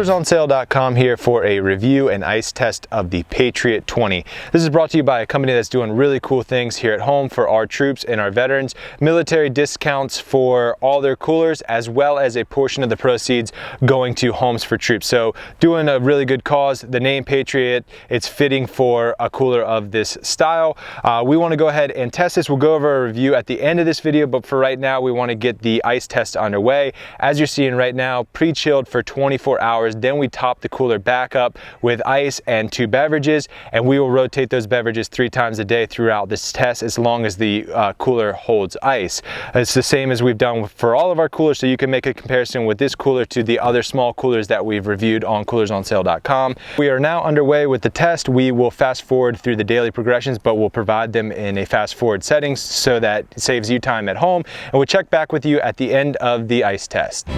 CoolersOnSale.com here for a review and ice test of the Patriot 20. This is brought to you by a company that's doing really cool things here at home for our troops and our veterans. Military discounts for all their coolers, as well as a portion of the proceeds going to Homes for Troops. So doing a really good cause. The name Patriot, it's fitting for a cooler of this style. We want to go ahead and test this. We'll go over a review at the end of this video, but for right now, we want to get the ice test underway. As you're seeing right now, pre-chilled for 24 hours. Then we top the cooler back up with ice and 2 beverages, and we will rotate those beverages 3 times a day throughout this test as long as the cooler holds ice. It's the same as we've done for all of our coolers, so you can make a comparison with this cooler to the other small coolers that we've reviewed on CoolersOnSale.com. We are now underway with the test. We will fast forward through the daily progressions, but we'll provide them in a fast forward settings so that it saves you time at home, and we'll check back with you at the end of the ice test.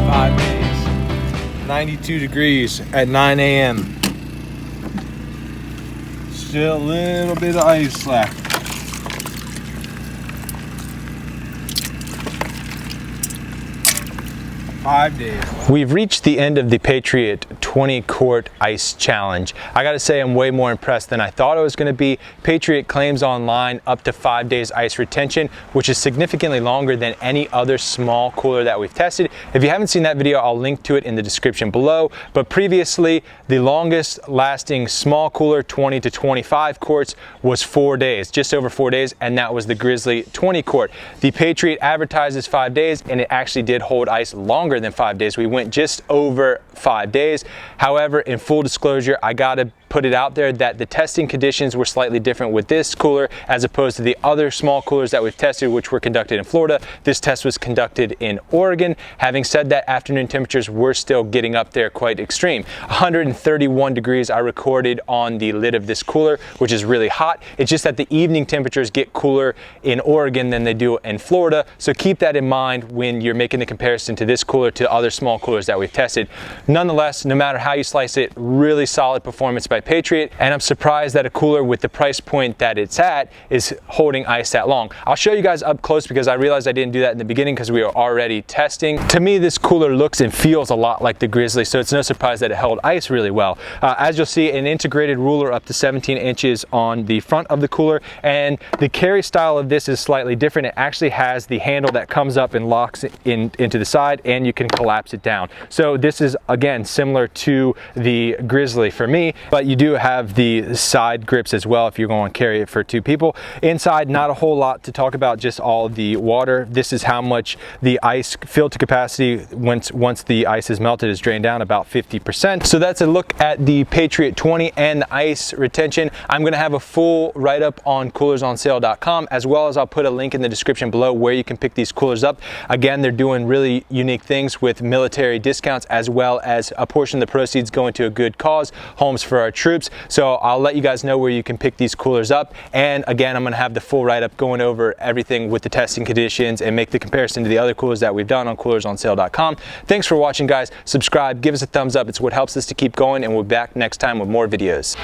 Five days, 92 degrees at 9 a.m. Still a little bit of ice left. We've reached the end of the Patriot 20 quart ice challenge. I gotta say, I'm way more impressed than I thought I was gonna be. Patriot claims online up to 5 days ice retention, which is significantly longer than any other small cooler that we've tested. If you haven't seen that video, I'll link to it in the description below. But previously, the longest lasting small cooler, 20 to 25 quarts, was 4 days, just over 4 days, and that was the Grizzly 20 quart. The Patriot advertises 5 days, and it actually did hold ice longer than 5 days. We went just over 5 days. However, in full disclosure, I gotta put it out there that the testing conditions were slightly different with this cooler as opposed to the other small coolers that we've tested, which were conducted in Florida. This test was conducted in Oregon. Having said that, afternoon temperatures were still getting up there quite extreme. 131 degrees I recorded on the lid of this cooler, which is really hot. It's just that the evening temperatures get cooler in Oregon than they do in Florida. So keep that in mind when you're making the comparison to this cooler to other small coolers that we've tested. Nonetheless, no matter how you slice it, really solid performance by Patriot, and I'm surprised that a cooler with the price point that it's at is holding ice that long. I'll show you guys up close because I realized I didn't do that in the beginning because we were already testing. To me, this cooler looks and feels a lot like the Grizzly, so it's no surprise that it held ice really well. As you'll see, an integrated ruler up to 17 inches on the front of the cooler, and the carry style of this is slightly different. It actually has the handle that comes up and locks into the side, and you can collapse it down. So this is, again, similar to the Grizzly for me, but you do have the side grips as well if you're going to carry it for 2 people. Inside, not a whole lot to talk about, just all the water. This is how much the ice filled to capacity once the ice is melted is drained down, about 50%. So that's a look at the Patriot 20 and the ice retention. I'm going to have a full write-up on CoolersOnSale.com, as well as I'll put a link in the description below where you can pick these coolers up. Again, they're doing really unique things with military discounts, as well as a portion of the proceeds going to a good cause, Homes for Our Troops. So I'll let you guys know where you can pick these coolers up. And again, I'm going to have the full write-up going over everything with the testing conditions and make the comparison to the other coolers that we've done on CoolersOnSale.com. Thanks for watching, guys. Subscribe, give us a thumbs up. It's what helps us to keep going, and we'll be back next time with more videos.